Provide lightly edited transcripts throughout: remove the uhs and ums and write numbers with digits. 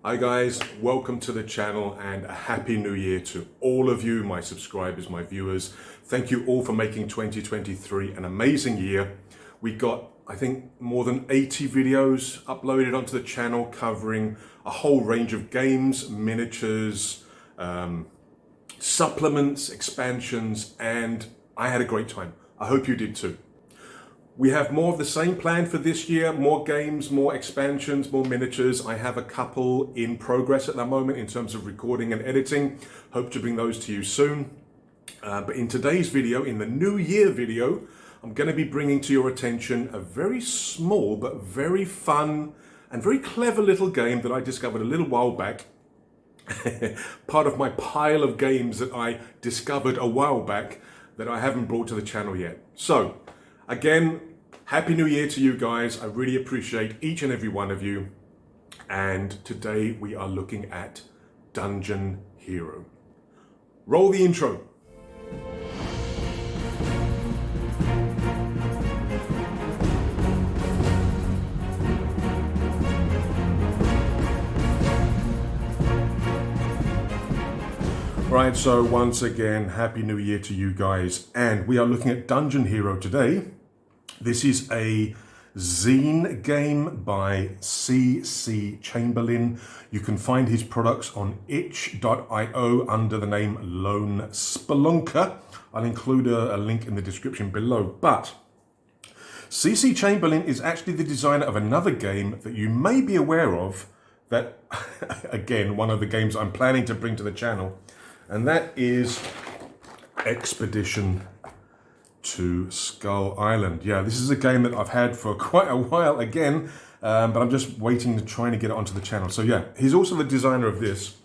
Hi guys, welcome to the channel and a happy new year to all of you, my subscribers, my viewers. Thank you all for making 2023 an amazing year. We got, I think, more than 80 videos uploaded onto the channel covering a whole range of games, miniatures, supplements, expansions, and I had a great time. I hope you did too. We have more of the same plan for this year, more games, more expansions, more miniatures. I have a couple in progress at the moment in terms of recording and editing. Hope to bring those to you soon. But in today's video, in the New Year video, I'm going to be bringing to your attention a very small but very fun and very clever little game that I discovered a little while back. Part of my pile of games that I discovered a while back that I haven't brought to the channel yet. So, again, Happy New Year to you guys. I really appreciate each and every one of you. And today we are looking at Dungeon Hero. Roll the intro. Right, so once again, Happy New Year to you guys. And we are looking at Dungeon Hero today. This is a zine game by C.C. Chamberlain. You can find his products on itch.io under the name Lone Spelunker. I'll include a link in the description below. But C.C. Chamberlain is actually the designer of another game that you may be aware of, that, again, one of the games I'm planning to bring to the channel, and that is Expedition to Skull Island. Yeah, this is a game that I've had for quite a while again, but I'm just waiting to try and get it onto the channel. So yeah, he's also the designer of this.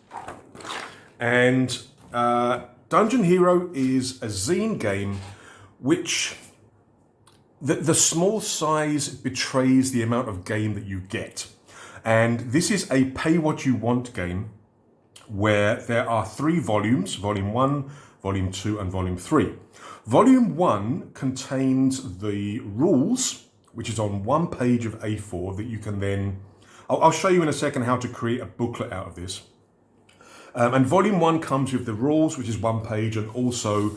And Dungeon Hero is a zine game which the small size betrays the amount of game that you get. And this is a pay what you want game where there are 3 volumes, Volume 1, Volume 2, and Volume 3. Volume 1 contains the rules, which is on 1 page of A4 that you can then... I'll show you in a second how to create a booklet out of this. And Volume 1 comes with the rules, which is 1 page, and also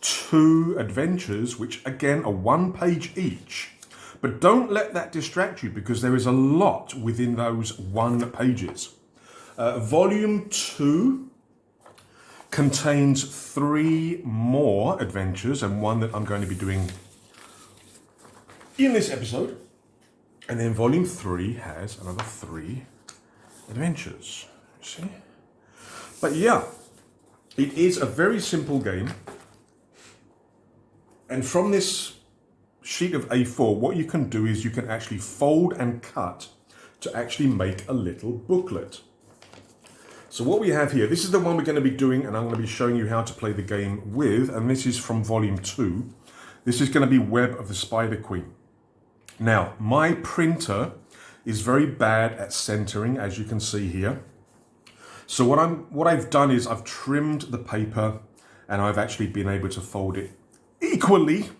2 adventures, which again are 1 page each. But don't let that distract you, because there is a lot within those 1 pages. Volume 2 contains 3 more adventures, and one that I'm going to be doing in this episode. And then Volume 3 has another 3 adventures. See? But yeah, it is a very simple game. And from this sheet of A4, what you can do is you can actually fold and cut to actually make a little booklet. So what we have here, this is the one we're going to be doing, and I'm going to be showing you how to play the game with, and this is from Volume 2. This is going to be Web of the Spider Queen. Now, my printer is very bad at centering, as you can see here. So what I've done is I've trimmed the paper, and I've actually been able to fold it equally.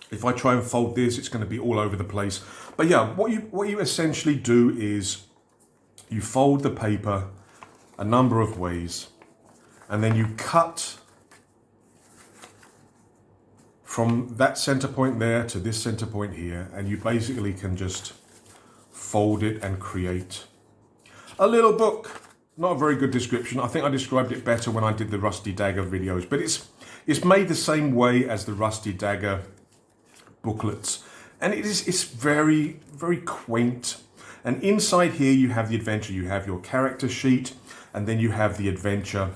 If I try and fold this, it's going to be all over the place. But yeah, what you essentially do is you fold the paper a number of ways, and then you cut from that center point there to this center point here, and you basically can just fold it and create a little book. Not a very good description. I think I described it better when I did the Rusty Dagger videos, but it's made the same way as the Rusty Dagger booklets, and it's very, very quaint. And inside here you have the adventure, you have your character sheet, and then you have the adventure.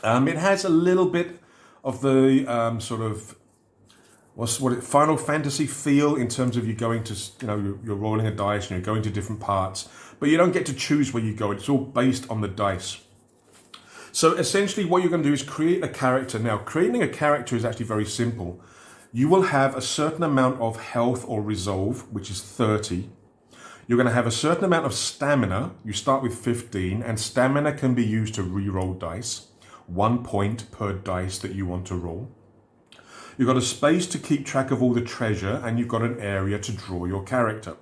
It has a little bit of the sort of Final Fantasy feel in terms of you going to, you're rolling a dice and you're going to different parts, but you don't get to choose where you go. It's all based on the dice. So essentially what you're going to do is create a character. Now, creating a character is actually very simple. You will have a certain amount of health or resolve, which is 30. You're going to have a certain amount of stamina. You start with 15, and stamina can be used to re-roll dice. 1 point per dice that you want to roll. You've got a space to keep track of all the treasure, and you've got an area to draw your character.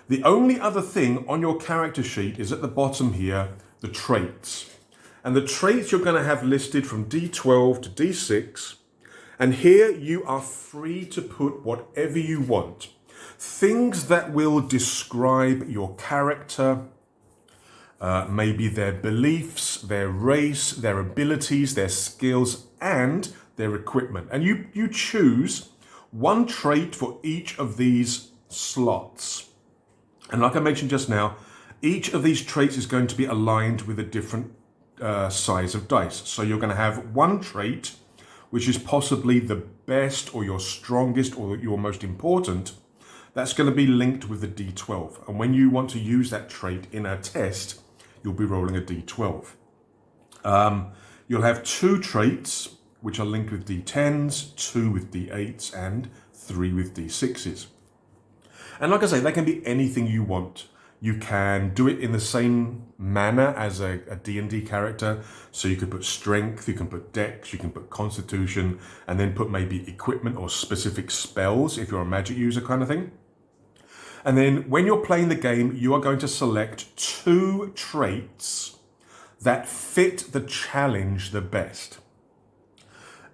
The only other thing on your character sheet is at the bottom here, the traits. And the traits you're going to have listed from D12 to D6. And here you are free to put whatever you want. Things that will describe your character, maybe their beliefs, their race, their abilities, their skills, and their equipment. And you choose one trait for each of these slots. And like I mentioned just now, each of these traits is going to be aligned with a different size of dice. So you're going to have one trait, which is possibly the best or your strongest or your most important. That's going to be linked with the D12. And when you want to use that trait in a test, you'll be rolling a D12. You'll have two traits, which are linked with D10s, two with D8s, and three with D6s. And like I say, they can be anything you want. You can do it in the same manner as a D&D character. So you could put strength, you can put dex, you can put constitution, and then put maybe equipment or specific spells if you're a magic user kind of thing. And then when you're playing the game, you are going to select two traits that fit the challenge the best.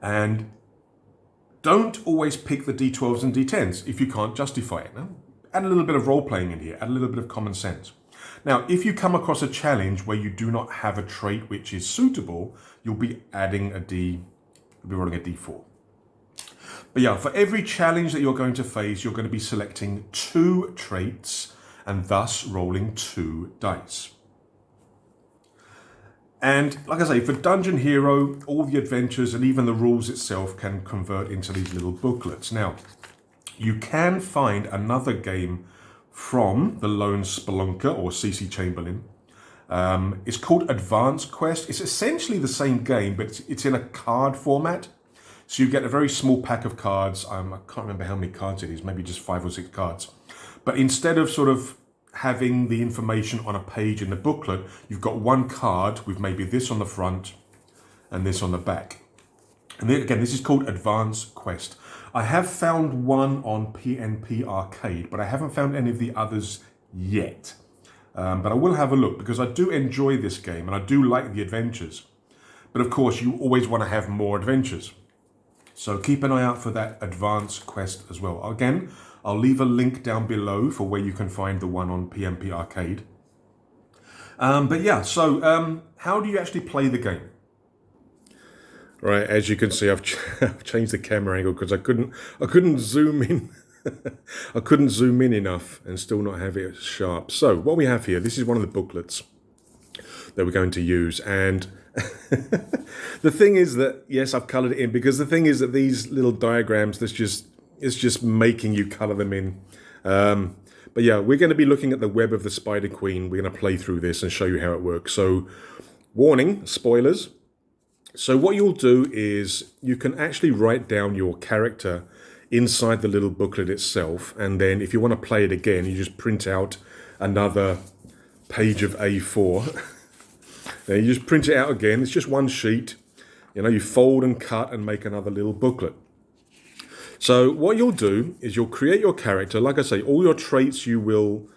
And don't always pick the D12s and D10s if you can't justify it. Now, add a little bit of role-playing in here, add a little bit of common sense. Now, if you come across a challenge where you do not have a trait which is suitable, you'll be rolling a D4. But yeah, for every challenge that you're going to face, you're going to be selecting two traits and thus rolling 2 dice. And like I say, for Dungeon Hero, all the adventures and even the rules itself can convert into these little booklets. Now, you can find another game from the Lone Spelunker or C.C. Chamberlain. It's called AdvanceQuest. It's essentially the same game, but it's in a card format. So you get a very small pack of cards. I can't remember how many cards it is, maybe just 5 or 6 cards. But instead of sort of having the information on a page in the booklet, you've got one card with maybe this on the front and this on the back. And then, again, this is called AdvanceQuest. I have found one on PNP Arcade, but I haven't found any of the others yet. But I will have a look because I do enjoy this game and I do like the adventures. But of course, you always want to have more adventures. So keep an eye out for that AdvanceQuest as well. Again, I'll leave a link down below for where you can find the one on PNP Arcade. But yeah, so how do you actually play the game? Right, as you can see, I've changed the camera angle because I couldn't zoom in. I couldn't zoom in enough and still not have it sharp. So what we have here, this is one of the booklets that we're going to use. And the thing is that, yes, I've coloured it in because the thing is that these little diagrams, it's just making you colour them in. But yeah, we're going to be looking at the web of the Spider Queen. We're going to play through this and show you how it works. So, warning, spoilers. So what you'll do is you can actually write down your character inside the little booklet itself. And then if you want to play it again, you just print out another page of A4. Then you just print it out again. It's just one sheet. You know, you fold and cut and make another little booklet. So what you'll do is you'll create your character. Like I say, all your traits you will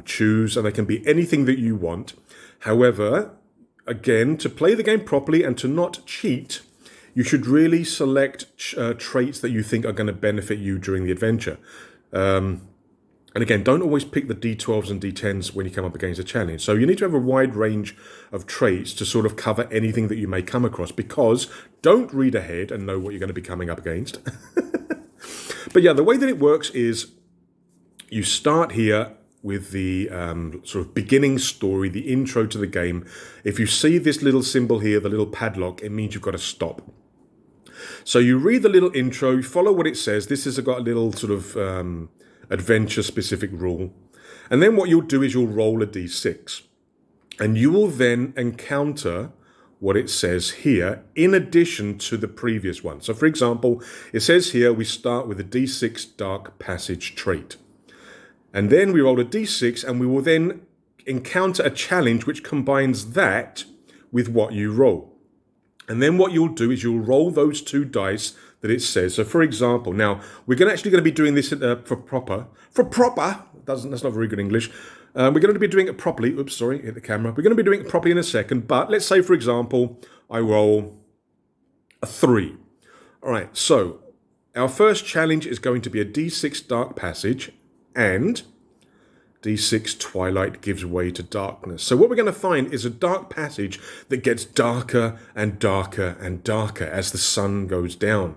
choose, and they can be anything that you want. However, again, to play the game properly and to not cheat, you should really select traits that you think are going to benefit you during the adventure. And again, don't always pick the D12s and D10s when you come up against a challenge. So you need to have a wide range of traits to sort of cover anything that you may come across, because don't read ahead and know what you're going to be coming up against. But yeah, the way that it works is you start here with the sort of beginning story, the intro to the game. If you see this little symbol here, the little padlock, it means you've got to stop. So you read the little intro, you follow what it says. This has got a little sort of adventure-specific rule. And then what you'll do is you'll roll a d6. And you will then encounter what it says here in addition to the previous one. So for example, it says here we start with a d6 dark passage trait. And then we roll a d6 and we will then encounter a challenge which combines that with what you roll. And then what you'll do is you'll roll those 2 dice that it says. So for example, now we're actually going to be doing this for proper, that's not very good English. We're going to be doing it properly. Oops, sorry, hit the camera. We're going to be doing it properly in a second, but let's say, for example, I roll a 3. All right, so our first challenge is going to be a D6 Dark Passage and D6 Twilight gives way to darkness. So what we're going to find is a dark passage that gets darker and darker and darker as the sun goes down.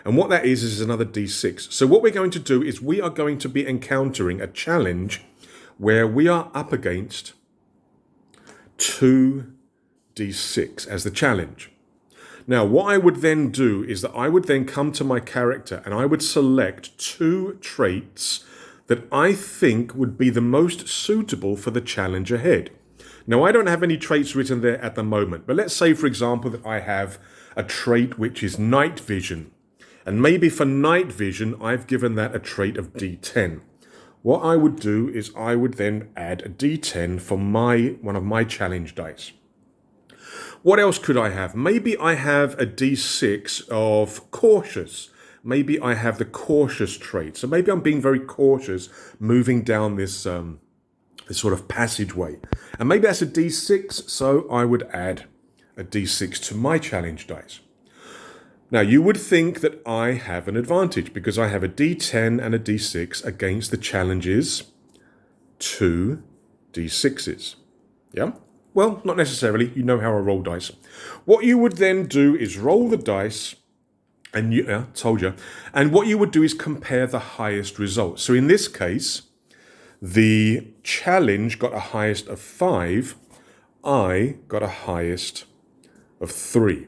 And what that is another D6. So what we're going to do is we are going to be encountering a challenge where we are up against 2 D6 as the challenge. Now, what I would then do is that I would then come to my character and I would select 2 traits that I think would be the most suitable for the challenge ahead. Now, I don't have any traits written there at the moment, but let's say, for example, that I have a trait which is night vision. And maybe for night vision, I've given that a trait of D10. What I would do is I would then add a D10 for one of my challenge dice. What else could I have? Maybe I have a D6 of cautious. Maybe I have the cautious trait. So maybe I'm being very cautious moving down this sort of passageway. And maybe that's a D6, so I would add a D6 to my challenge dice. Now, you would think that I have an advantage because I have a D10 and a D6 against the challenges 2 D6s. Yeah? Well, not necessarily. You know how I roll dice. What you would then do is roll the dice. And told you. And what you would do is compare the highest result. So in this case, the challenge got a highest of 5. I got a highest of 3.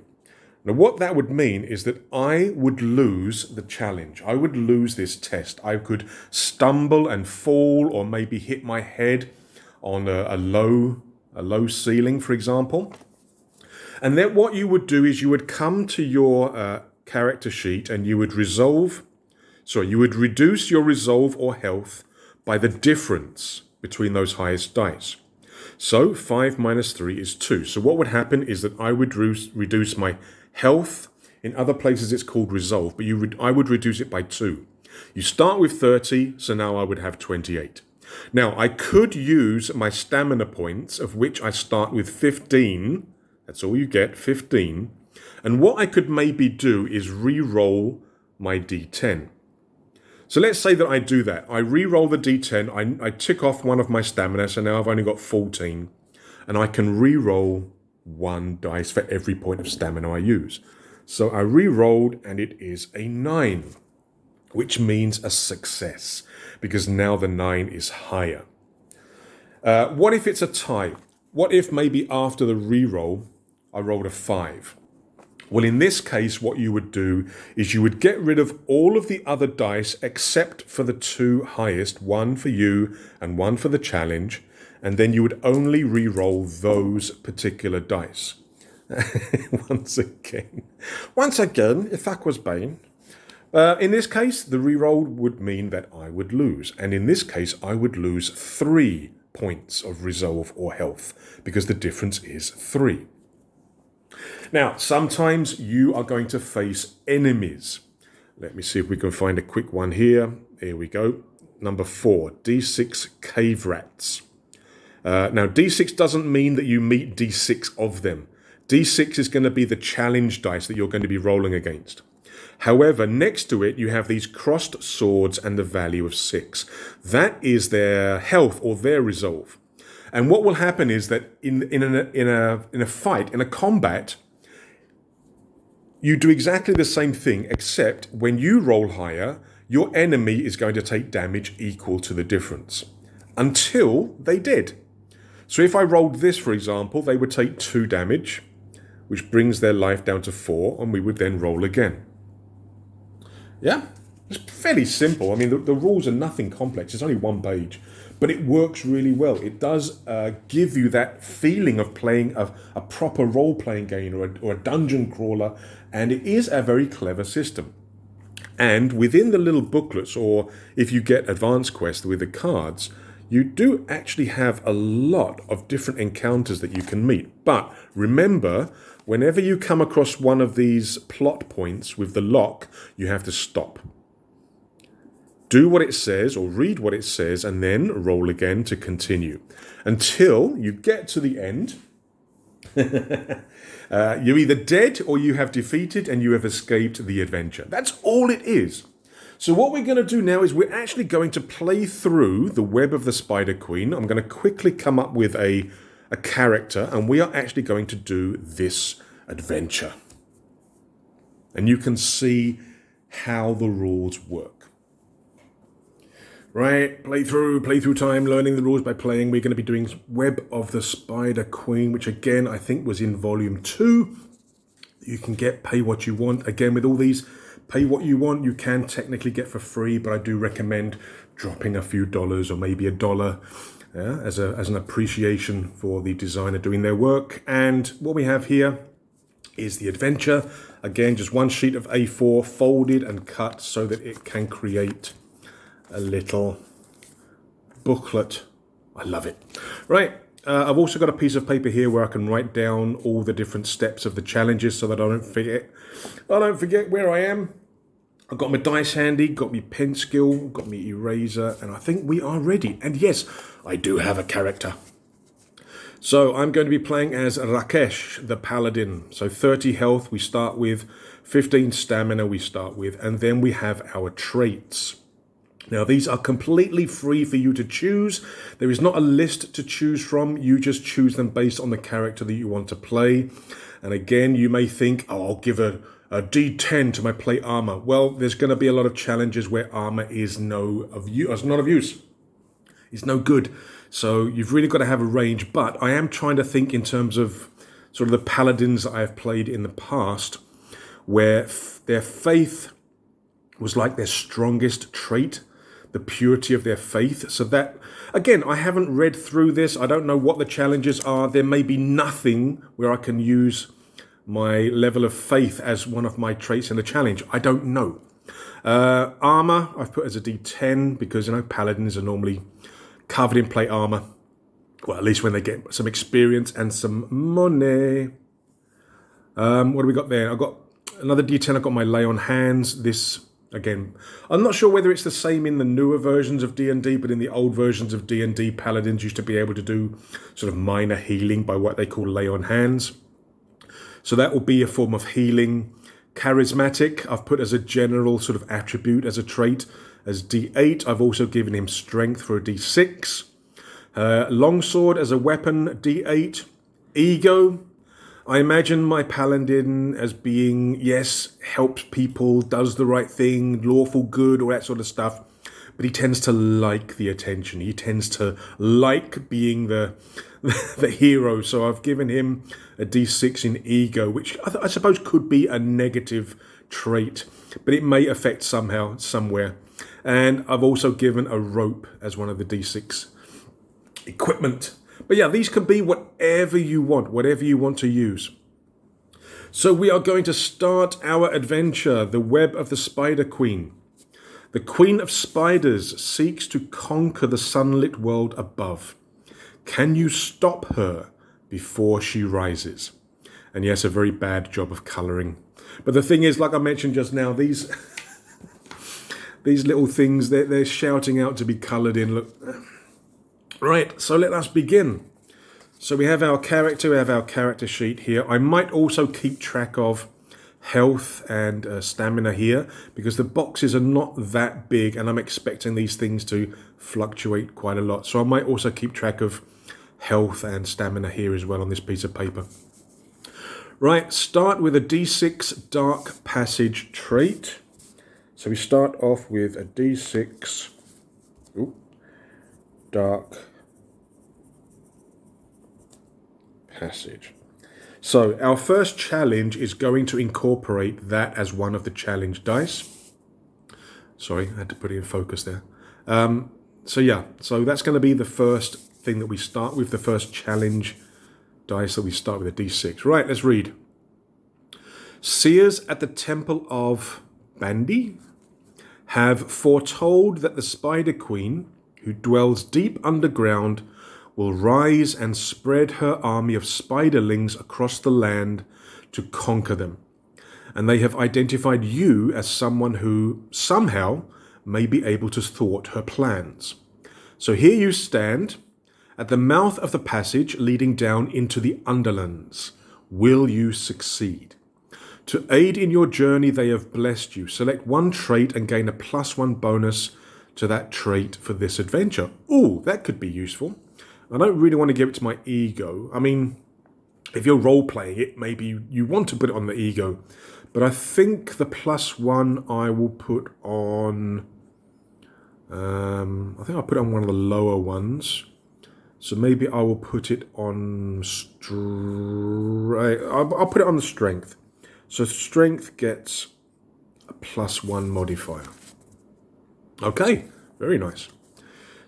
Now what that would mean is that I would lose the challenge. I would lose this test. I could stumble and fall or maybe hit my head on a low ceiling, for example. And then what you would do is you would come to your character sheet and you would reduce your resolve or health by the difference between those highest dice. So 5 minus 3 is 2. So what would happen is that I would reduce my health. In other places it's called resolve, but I would reduce it by 2. You start with 30, so now I would have 28. Now I could use my stamina points, of which I start with 15. That's all you get, 15. And what I could maybe do is re-roll my D10. So let's say that I do that. I re-roll the D10, I tick off one of my stamina, so now I've only got 14. And I can re-roll 1 dice for every point of stamina I use. So I re-rolled and it is a 9, which means a success, because now the 9 is higher. What if it's a tie? What if maybe after the re-roll, I rolled a 5? Well, in this case, what you would do is you would get rid of all of the other dice except for the 2 highest, 1 for you and 1 for the challenge, and then you would only re-roll those particular dice. Once again, if that was Bane. In this case, the re-roll would mean that I would lose, and in this case, I would lose 3 points of resolve or health, because the difference is 3. Now, sometimes you are going to face enemies. Let me see if we can find a quick one here. Here we go. Number 4, D6 cave rats. Now, D6 doesn't mean that you meet D6 of them. D6 is going to be the challenge dice that you're going to be rolling against. However, next to it, you have these crossed swords and the value of 6. That is their health or their resolve. And what will happen is that in a fight, in a combat, you do exactly the same thing, except when you roll higher, your enemy is going to take damage equal to the difference, until they did. So if I rolled this, for example, they would take 2 damage, which brings their life down to 4, and we would then roll again. Yeah, it's fairly simple. I mean, the rules are nothing complex. It's only 1 page. But it works really well. It does give you that feeling of playing a proper role-playing game or a dungeon crawler, and it is a very clever system. And within the little booklets, or if you get AdvanceQuest with the cards, you do actually have a lot of different encounters that you can meet. But remember, whenever you come across one of these plot points with the lock, you have to stop. do what it says or read what it says, and then roll again to continue until you get to the end. You're either dead or you have defeated and you have escaped the adventure. That's all it is. So what we're going to do now is we're actually going to play through the Web of the Spider Queen. I'm going to quickly come up with a character, and we are actually going to do this adventure. And you can see how the rules work. Right, playthrough time, learning the rules by playing. We're going to be doing Web of the Spider Queen, which again, I think was in volume 2. You can get pay what you want. Again, with all these, pay what you want, you can technically get for free, but I do recommend dropping a few dollars or maybe $1 as an appreciation for the designer doing their work. And what we have here is the adventure. Again, just one sheet of A4 folded and cut so that it can create a little booklet. I love it. Right, I've also got a piece of paper here where I can write down all the different steps of the challenges so that I don't forget where I am. I've got my dice handy, got my pen skill, got my eraser, and I think we are ready. And yes, I do have a character. So I'm going to be playing as Rakesh, the Paladin. So 30 health we start with, 15 stamina we start with, and then we have our traits. Now, these are completely free for you to choose. There is not a list to choose from. You just choose them based on the character that you want to play. And again, you may think, oh, I'll give a D10 to my plate armor. Well, there's going to be a lot of challenges where armor is not of use. It's no good. So you've really got to have a range. But I am trying to think in terms of sort of the paladins that I have played in the past, where their faith was like their strongest trait, the purity of their faith. So that, again, I haven't read through this. I don't know what the challenges are. There may be nothing where I can use my level of faith as one of my traits in the challenge. I don't know. Armor, I've put as a D10 because, paladins are normally covered in plate armor. Well, at least when they get some experience and some money. What do we got there? I've got another D10. I've got my lay on hands. This, again, I'm not sure whether it's the same in the newer versions of D&D, but in the old versions of D&D, paladins used to be able to do sort of minor healing by what they call lay on hands. So that will be a form of healing. Charismatic, I've put as a general sort of attribute, as a trait, as D8. I've also given him strength for a D6. Longsword as a weapon, D8. Ego, I imagine my paladin as being, yes, helps people, does the right thing, lawful good, all that sort of stuff. But he tends to like the attention. He tends to like being the hero. So I've given him a D6 in ego, which I suppose could be a negative trait, but it may affect somehow, somewhere. And I've also given a rope as one of the D6 equipment. But yeah, these can be whatever you want to use. So we are going to start our adventure, the Web of the Spider Queen. The Queen of Spiders seeks to conquer the sunlit world above. Can you stop her before she rises? And yes, a very bad job of colouring. But the thing is, like I mentioned just now, these little things, they're shouting out to be coloured in. Look. Right, so let us begin. So we have our character sheet here. I might also keep track of health and stamina here because the boxes are not that big and I'm expecting these things to fluctuate quite a lot. So I might also keep track of health and stamina here as well on this piece of paper. Right, start with a D6 Dark Passage trait. So we start off with a D6 Dark Passage. So our first challenge is going to incorporate that as one of the challenge dice. Sorry, I had to put it in focus there. So that's going to be the first thing that we start with, the first challenge dice that we start with, a D6. Right, let's read. Seers at the Temple of Bandi have foretold that the Spider Queen, who dwells deep underground, will rise and spread her army of spiderlings across the land to conquer them. And they have identified you as someone who somehow may be able to thwart her plans. So here you stand at the mouth of the passage leading down into the Underlands. Will you succeed? To aid in your journey, they have blessed you. Select one trait and gain a +1 bonus to that trait for this adventure. Ooh, that could be useful. I don't really want to give it to my ego. I mean, if you're role-playing it, maybe you want to put it on the ego. But I think the +1 I will put on... I think I'll put it on one of the lower ones. So maybe I will put it on... I'll put it on the strength. So strength gets a +1 modifier. Okay, very nice.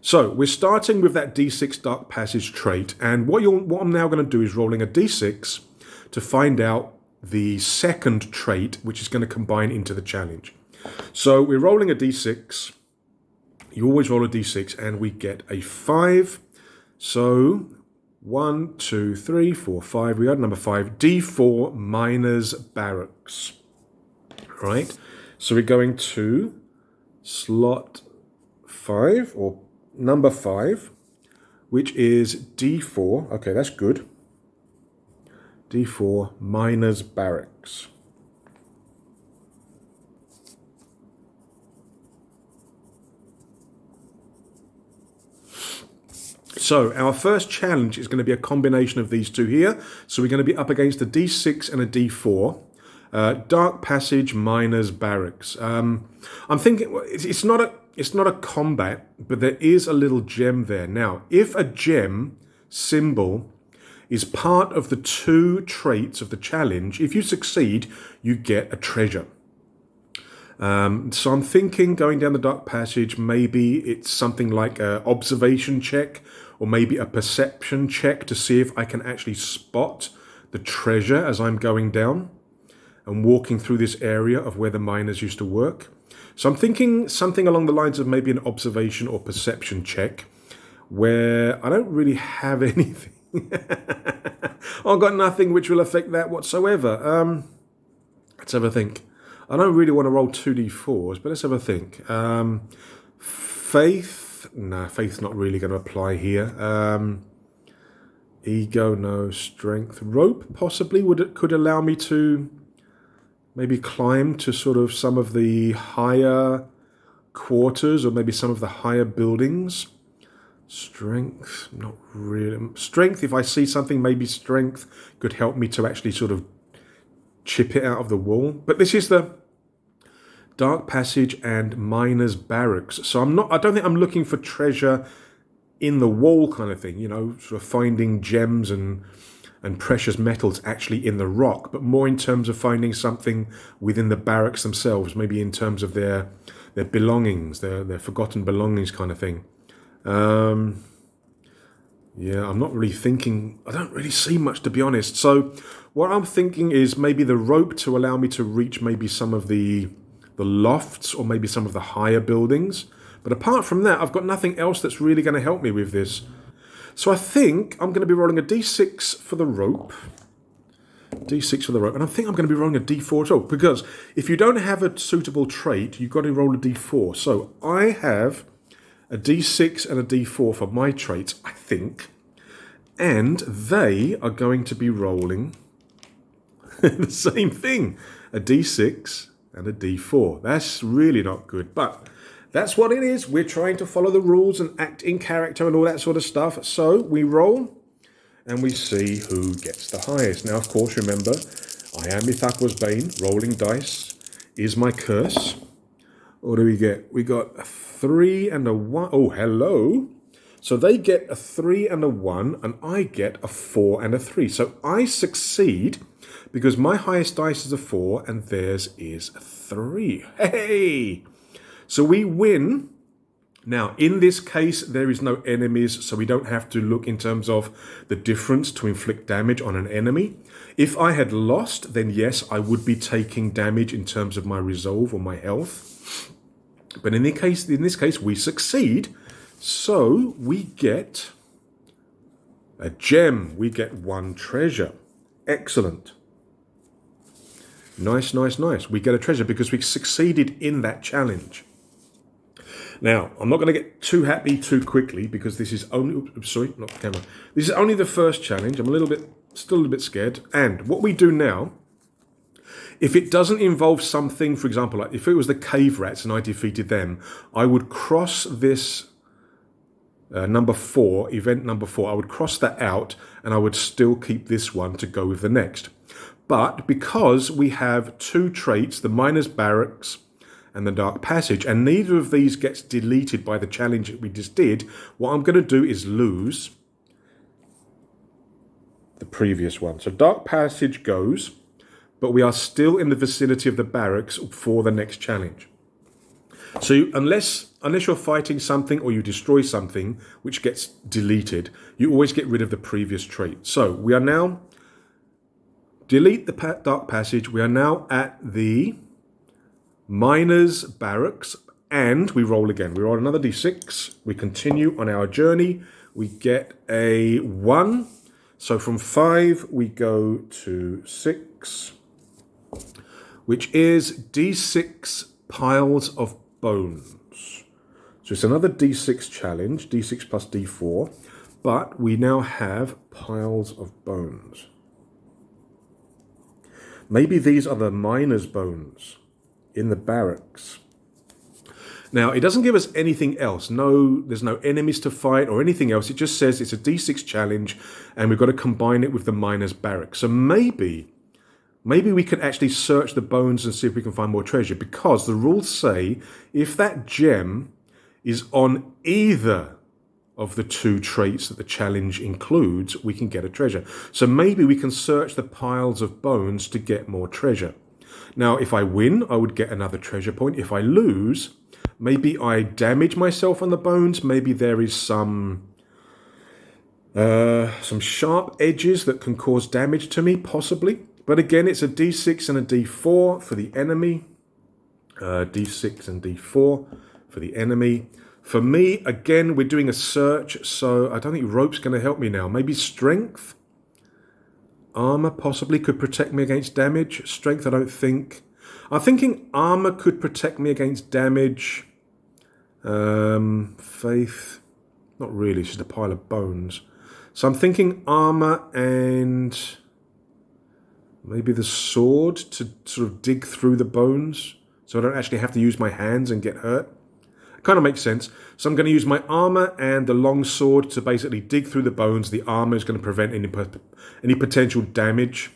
So we're starting with that D6 Dark Passage trait, and what I'm now going to do is rolling a D6 to find out the second trait, which is going to combine into the challenge. So we're rolling a D6. You always roll a D6, and we get a 5. So 1, 2, 3, 4, 5. We got number 5. D4 miners barracks. Right. So we're going to slot 5 or number 5, which is D4. Okay, that's good. D4 miners barracks. So our first challenge is going to be a combination of these two here. So we're going to be up against a D6 and a D4. Dark Passage, Miners Barracks. I'm thinking it's not a combat, but there is a little gem there. Now, if a gem symbol is part of the 2 traits of the challenge, if you succeed, you get a treasure. So I'm thinking going down the Dark Passage, maybe it's something like an observation check or maybe a perception check to see if I can actually spot the treasure as I'm going down and walking through this area of where the miners used to work. So I'm thinking something along the lines of maybe an observation or perception check where I don't really have anything. I've got nothing which will affect that whatsoever. Let's have a think. I don't really want to roll 2d4s, but let's have a think. Faith. No, faith's not really going to apply here. Ego, no. Strength. Rope, possibly, could allow me to maybe climb to sort of some of the higher quarters or maybe some of the higher buildings. Strength, not really. Strength, if I see something, maybe strength could help me to actually sort of chip it out of the wall. But this is the Dark Passage and Miners Barracks. So I don't think I'm looking for treasure in the wall kind of thing, you know, sort of finding gems and precious metals actually in the rock, but more in terms of finding something within the barracks themselves, maybe in terms of their belongings, their forgotten belongings kind of thing. Yeah, I'm not really thinking, I don't really see much, to be honest. So what I'm thinking is maybe the rope to allow me to reach maybe some of the lofts or maybe some of the higher buildings. But apart from that, I've got nothing else that's really going to help me with this. So I think I'm going to be rolling a d6 for the rope. D6 for the rope. And I think I'm going to be rolling a d4 as well. Because if you don't have a suitable trait, you've got to roll a d4. So I have a d6 and a d4 for my traits, I think. And they are going to be rolling the same thing. A d6 and a d4. That's really not good. But that's what it is. We're trying to follow the rules and act in character and all that sort of stuff. So we roll and we see who gets the highest. Now, of course, remember, I am Ithaqwa's Bane. Rolling dice is my curse. What do we get? We got a 3 and a 1. Oh, hello. So they get a 3 and a 1, and I get a 4 and a 3. So I succeed because my highest dice is a 4 and theirs is a 3. Hey! So we win. Now, in this case, there is no enemies, so we don't have to look in terms of the difference to inflict damage on an enemy. If I had lost, then yes, I would be taking damage in terms of my resolve or my health. But in this case, we succeed. So we get a gem. We get 1 treasure. Excellent. Nice, nice, nice. We get a treasure because we succeeded in that challenge. Now, I'm not going to get too happy too quickly because this is only, oops, sorry, not the camera. This is only the first challenge. I'm still a little bit scared. And what we do now, if it doesn't involve something, for example, like if it was the cave rats and I defeated them, I would cross this number 4, event number 4, I would cross that out and I would still keep this one to go with the next. But because we have 2 traits, the miner's barracks and the dark passage, and neither of these gets deleted by the challenge that we just did, what I'm going to do is lose the previous one. So dark passage goes, but we are still in the vicinity of the barracks for the next challenge. So unless you're fighting something or you destroy something which gets deleted, you always get rid of the previous trait. So we are now, delete the dark passage, we are now at the miner's barracks, and we roll again. We roll another d6, we continue on our journey, we get a 1. So from 5 we go to 6, which is d6 piles of bones. So it's another d6 challenge, d6 plus d4, but we now have piles of bones. Maybe these are the miner's bones in the barracks. Now, it doesn't give us anything else. There's no enemies to fight or anything else. It just says it's a d6 challenge and we've got to combine it with the miner's barracks. So maybe we can actually search the bones and see if we can find more treasure, because the rules say if that gem is on either of the 2 traits that the challenge includes, we can get a treasure. So maybe we can search the piles of bones to get more treasure. Now, if I win, I would get another treasure point. If I lose, maybe I damage myself on the bones. Maybe there is some sharp edges that can cause damage to me, possibly. But again, it's a d6 and a d4 for the enemy. D6 and d4 for the enemy. For me, again, we're doing a search, so I don't think rope's going to help me now. Maybe strength? Armor possibly could protect me against damage. Strength, I don't think. I'm thinking armor could protect me against damage. Faith, not really, it's just a pile of bones. So I'm thinking armor and maybe the sword to sort of dig through the bones so I don't actually have to use my hands and get hurt. Kind of makes sense. So I'm going to use my armor and the long sword to basically dig through the bones. The armor is going to prevent any potential damage.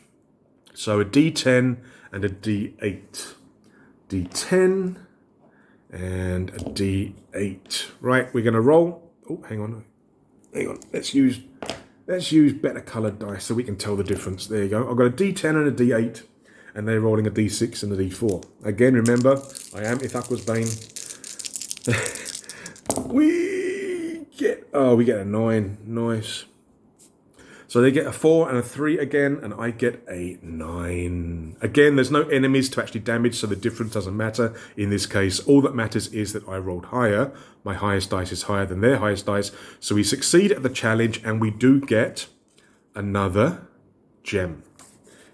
So a d10 and a d8. d10 and a d8. Right, we're going to roll. Oh, hang on. Let's use better colored dice so we can tell the difference. There you go. I've got a d10 and a d8, and they're rolling a d6 and a d4. Again, remember, I am Ithaqua's Bane. we get a 9. Nice. So they get a 4 and a 3 again, and I get a 9. Again, there's no enemies to actually damage, so the difference doesn't matter. In this case, all that matters is that I rolled higher. My highest dice is higher than their highest dice. So we succeed at the challenge, and we do get another gem.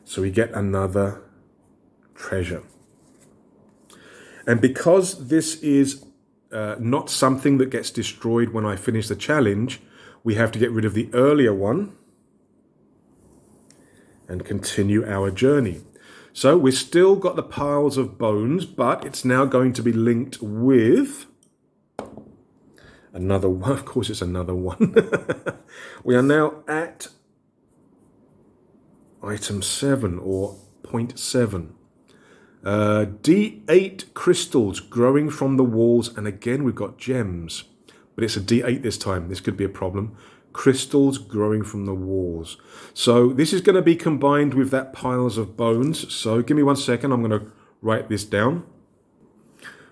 So we get another treasure. And because this is not something that gets destroyed when I finish the challenge, we have to get rid of the earlier one and continue our journey. So we've still got the piles of bones, but it's now going to be linked with another one. Of course, it's another one. We are now at item 7 or point 7. D8 crystals growing from the walls, and again we've got gems, but it's a D8 this time. This could be a problem. Crystals growing from the walls. So this is going to be combined with that piles of bones. So give me 1 second. I'm going to write this down.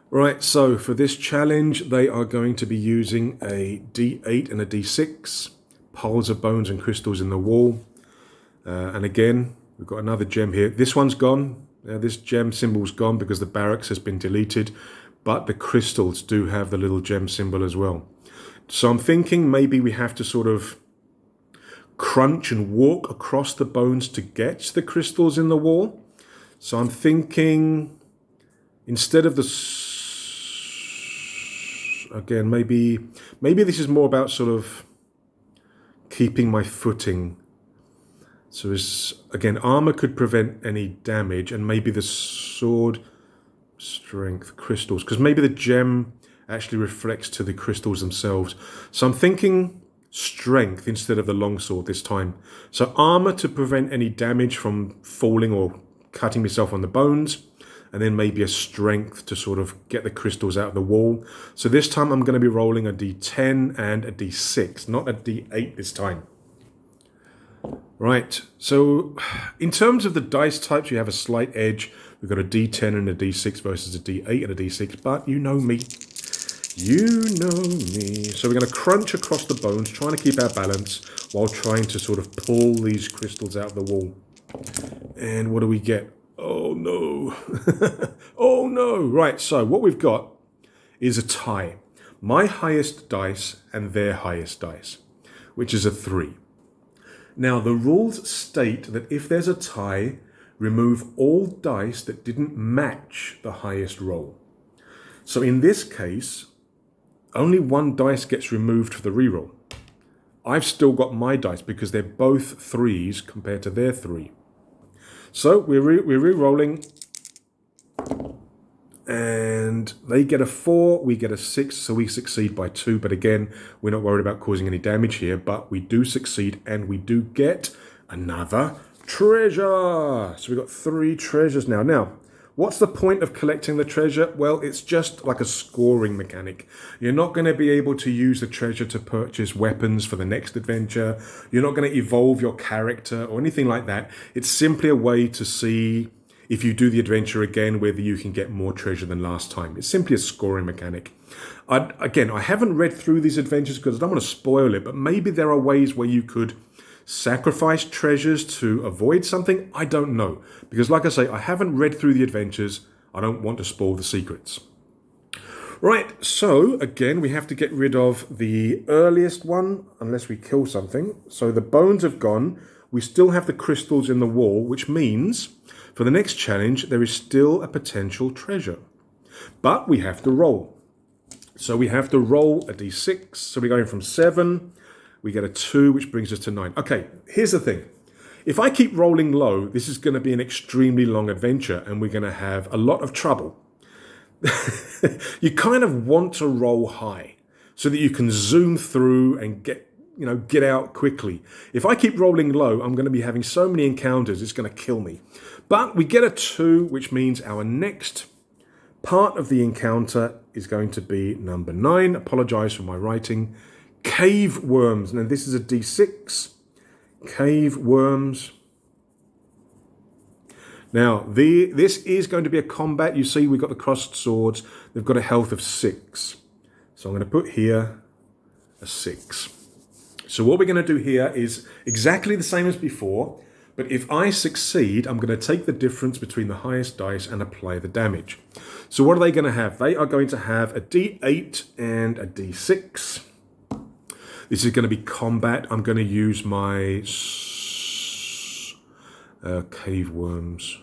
Right, so for this challenge, they are going to be using a D8 and a D6. Piles of bones and crystals in the wall. And again, we've got another gem here. This one's gone. This gem symbol's gone because the barracks has been deleted. But the crystals do have the little gem symbol as well. So I'm thinking maybe we have to sort of crunch and walk across the bones to get the crystals in the wall. So I'm thinking instead of Again, maybe this is more about sort of keeping my footing. So again, armor could prevent any damage, and maybe the sword, strength, crystals, because maybe the gem actually reflects to the crystals themselves. So I'm thinking strength instead of the longsword this time. So armor to prevent any damage from falling or cutting myself on the bones, and then maybe a strength to sort of get the crystals out of the wall. So this time I'm going to be rolling a d10 and a d6, not a d8 this time. Right, so in terms of the dice types, you have a slight edge. We've got a d10 and a d6 versus a d8 and a d6, but you know me. You know me. So we're going to crunch across the bones, trying to keep our balance while trying to sort of pull these crystals out of the wall. And what do we get? Oh no. Oh no. Right, so what we've got is a tie. My highest dice and their highest dice, which is a 3. Now, the rules state that if there's a tie, remove all dice that didn't match the highest roll. So in this case, only one dice gets removed for the reroll. I've still got my dice because they're both 3s compared to their 3. So we're re-rolling, and they get a 4, we get a 6, so we succeed by 2. But again, we're not worried about causing any damage here, but we do succeed, and we do get another treasure. So we've got 3 treasures now. Now, what's the point of collecting the treasure? Well, it's just like a scoring mechanic. You're not going to be able to use the treasure to purchase weapons for the next adventure. You're not going to evolve your character or anything like that. It's simply a way to see if you do the adventure again, whether you can get more treasure than last time. It's simply a scoring mechanic. Again, I haven't read through these adventures because I don't want to spoil it, but maybe there are ways where you could sacrifice treasures to avoid something. I don't know. Because like I say, I haven't read through the adventures. I don't want to spoil the secrets. Right, so again, we have to get rid of the earliest one, unless we kill something. So the bones have gone. We still have the crystals in the wall, which means for the next challenge, there is still a potential treasure. But we have to roll. So we have to roll a d6. So we're going from 7. We get a 2, which brings us to 9. Okay, here's the thing. If I keep rolling low, this is going to be an extremely long adventure, and we're going to have a lot of trouble. You kind of want to roll high so that you can zoom through and get out quickly. If I keep rolling low, I'm going to be having so many encounters, it's going to kill me. But we get a 2, which means our next part of the encounter is going to be number 9. Apologize for my writing. Cave worms. Now this is a d6. Cave worms. Now this is going to be a combat. You see we've got the crossed swords. They've got a health of 6. So I'm going to put here a 6. So what we're going to do here is exactly the same as before. But if I succeed, I'm going to take the difference between the highest dice and apply the damage. So what are they going to have? They are going to have a d8 and a d6. This is going to be combat. I'm going to use my cave worms.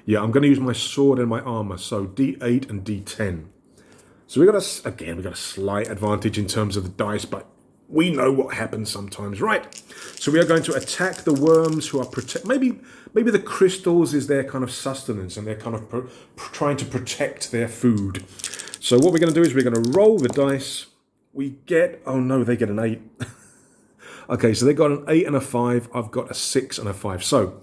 Yeah, I'm going to use my sword and my armor. So d8 and d10. So we've got a slight advantage in terms of the dice, but we know what happens sometimes, right? So we are going to attack the worms who are maybe the crystals is their kind of sustenance, and they're kind of trying to protect their food. So what we're going to do is we're going to roll the dice. We get, oh no, they get an 8. Okay, so they got an 8 and a 5. I've got a 6 and a 5. So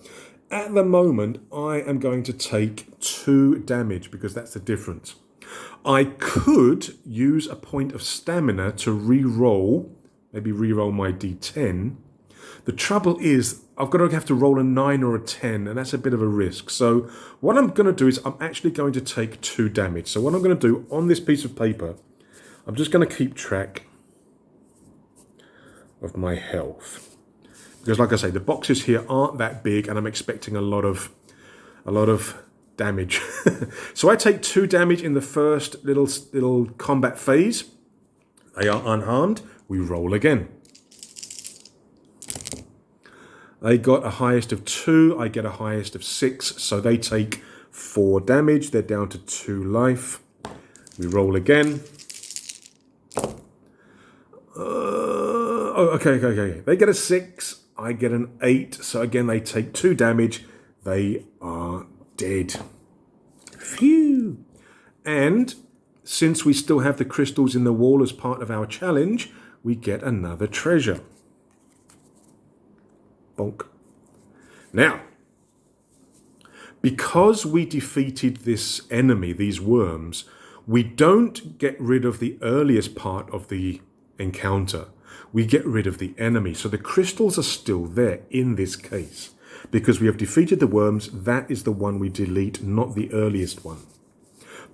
at the moment, I am going to take 2 damage because that's the difference. I could use a point of stamina to re-roll, maybe re-roll my d10. The trouble is I've got to have to roll a 9 or a 10, and that's a bit of a risk. So what I'm going to do is I'm actually going to take 2 damage. So what I'm going to do on this piece of paper, I'm just going to keep track of my health. Because like I say, the boxes here aren't that big, and I'm expecting a lot of damage. So I take 2 damage in the first little combat phase. They are unharmed. We roll again. They got a highest of 2. I get a highest of 6. So they take 4 damage. They're down to 2 life. We roll again. okay. They get a 6. I get an 8. So again, they take 2 damage. They are dead. Phew. And since we still have the crystals in the wall as part of our challenge, we get another treasure. Bonk. Now, because we defeated this enemy, these worms, we don't get rid of the earliest part of the encounter. We get rid of the enemy. So the crystals are still there in this case. Because we have defeated the worms, that is the one we delete, not the earliest one.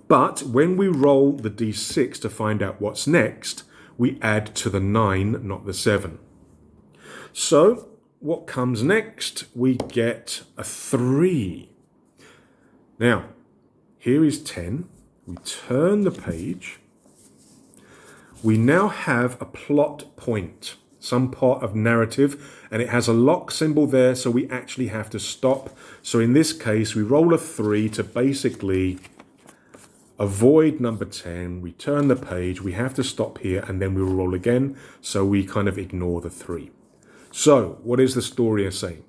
But when we roll the d6 to find out what's next, we add to the 9, not the 7. So what comes next? We get a 3. Now, here is 10. We turn the page. We now have a plot point, some part of narrative, and it has a lock symbol there, so we actually have to stop. So in this case, we roll a 3 to basically avoid number 10. We turn the page, we have to stop here, and then we will roll again, so we kind of ignore the 3. So, what is the story saying?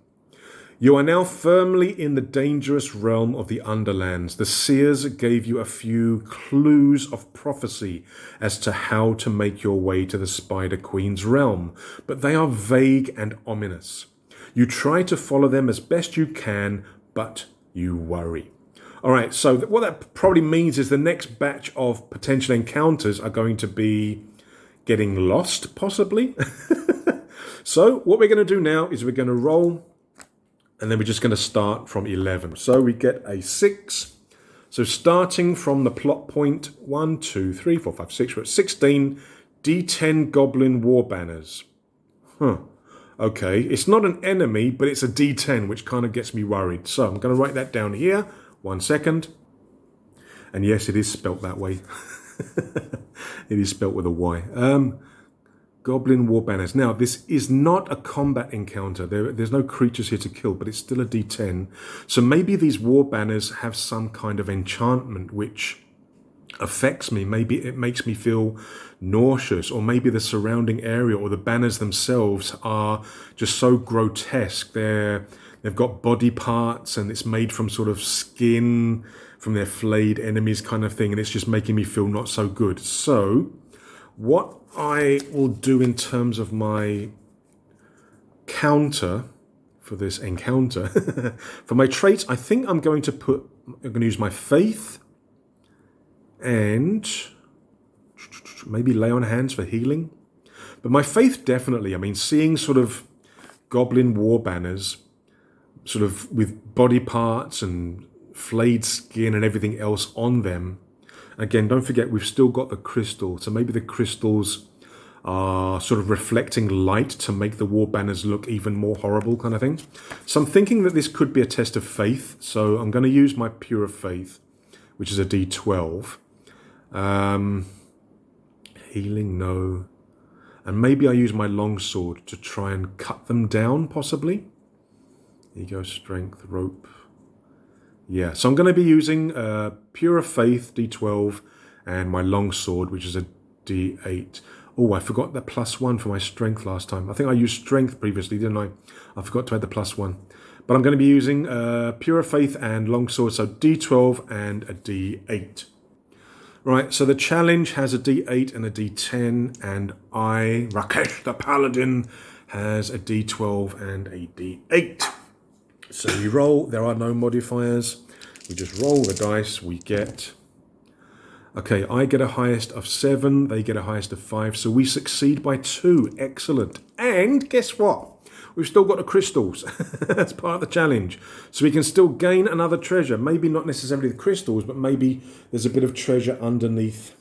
You are now firmly in the dangerous realm of the Underlands. The seers gave you a few clues of prophecy as to how to make your way to the Spider Queen's realm, but they are vague and ominous. You try to follow them as best you can, but you worry. All right, so what that probably means is the next batch of potential encounters are going to be getting lost, possibly. So what we're going to do now is we're going to roll, and then we're just going to start from 11. So we get a 6. So starting from the plot point, 1, 2, 3, 4, 5, 6, we're at 16, D10 Goblin War Banners. Okay, it's not an enemy, but it's a D10, which kind of gets me worried. So I'm going to write that down here. 1 second. And yes, it is spelt that way. It is spelt with a Y. Goblin War Banners. Now, this is not a combat encounter. There's no creatures here to kill, but it's still a D10. So maybe these War Banners have some kind of enchantment which affects me. Maybe it makes me feel nauseous, or maybe the surrounding area or the banners themselves are just so grotesque. They've got body parts, and it's made from sort of skin from their flayed enemies kind of thing, and it's just making me feel not so good. So what I will do in terms of my counter for this encounter, for my traits, I think I'm going to use my faith and maybe lay on hands for healing. But my faith definitely, I mean, seeing sort of goblin war banners, sort of with body parts and flayed skin and everything else on them. Again, don't forget, we've still got the crystal. So maybe the crystals are sort of reflecting light to make the war banners look even more horrible kind of thing. So I'm thinking that this could be a test of faith. So I'm going to use my pure faith, which is a D12. Healing, no. And maybe I use my longsword to try and cut them down, possibly. Ego, strength, rope. Yeah, so I'm going to be using Pure Faith, D12, and my longsword, which is a D8. Oh, I forgot the +1 for my strength last time. I think I used strength previously, didn't I? I forgot to add the +1. But I'm going to be using Pure Faith and longsword, so D12 and a D8. Right, so the challenge has a D8 and a D10, and I, Rakesh the Paladin, has a D12 and a D8. So we roll, there are no modifiers. We just roll the dice, we get... Okay, I get a highest of 7, they get a highest of 5, so we succeed by 2. Excellent. And guess what? We've still got the crystals. That's part of the challenge. So we can still gain another treasure. Maybe not necessarily the crystals, but maybe there's a bit of treasure underneath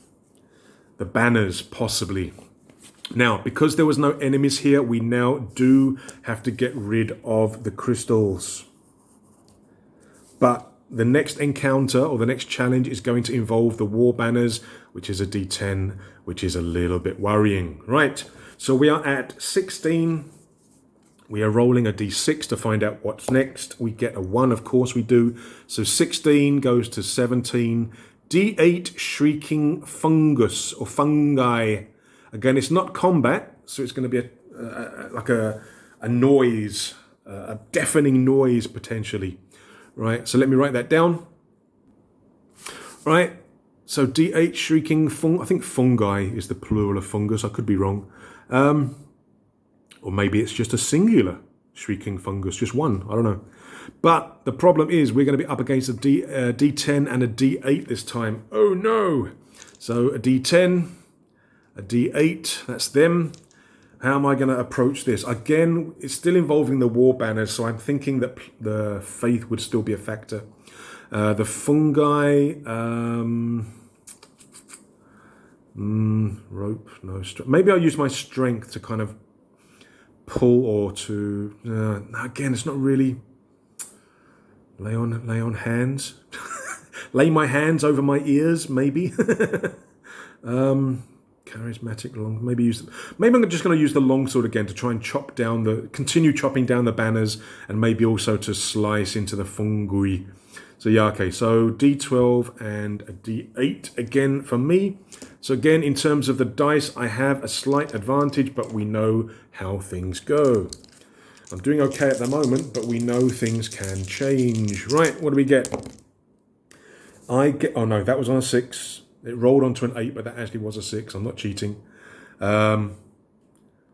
the banners, possibly. Now, because there was no enemies here, we now do have to get rid of the crystals. But the next encounter or the next challenge is going to involve the war banners, which is a D10, which is a little bit worrying. Right, so we are at 16. We are rolling a D6 to find out what's next. We get a 1, of course we do. So 16 goes to 17. D8 Shrieking Fungus or Fungi. Again, it's not combat, so it's going to be like a noise, a deafening noise potentially, right? So let me write that down. Right, so D8 shrieking I think fungi is the plural of fungus. I could be wrong. Or maybe it's just a singular shrieking fungus, just one. I don't know. But the problem is we're going to be up against a D10 and a D8 this time. Oh no! So a D10, a D8, that's them. How am I going to approach this? Again, it's still involving the war banners, so I'm thinking that the faith would still be a factor. The fungi, rope, no strength. Maybe I'll use my strength to kind of pull or to, again, it's not really, lay on hands. Lay my hands over my ears, maybe. Charismatic long, maybe I'm just going to use the longsword again to try and continue chopping down the banners and maybe also to slice into the fungi. So yeah, okay, so D12 and a D8 again for me. So again, in terms of the dice, I have a slight advantage, but we know how things go. I'm doing okay at the moment, but we know things can change. Right, what do we get? Oh no, that was on a 6. It rolled onto an 8, but that actually was a 6. I'm not cheating. But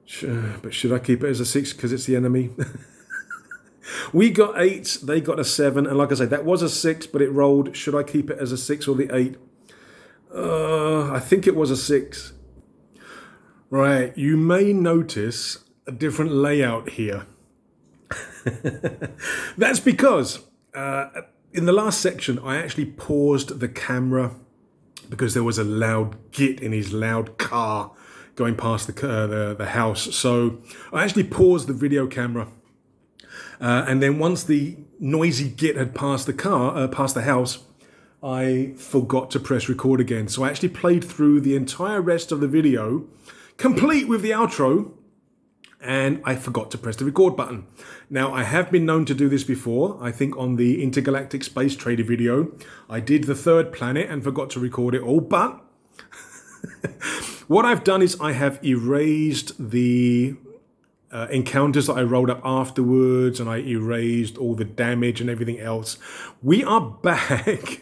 should I keep it as a 6 because it's the enemy? We got 8, they got a 7, and like I say, that was a 6, but it rolled. Should I keep it as a 6 or the 8? I think it was a 6. Right, you may notice a different layout here. That's because in the last section, I actually paused the camera because there was a loud git in his loud car going past the house. So I actually paused the video camera. And then once the noisy git had passed the house, I forgot to press record again. So I actually played through the entire rest of the video, complete with the outro, and I forgot to press the record button. Now, I have been known to do this before. I think on the Intergalactic Space Trader video, I did the 3rd planet and forgot to record it all. But what I've done is I have erased the encounters that I rolled up afterwards, and I erased all the damage and everything else. We are back.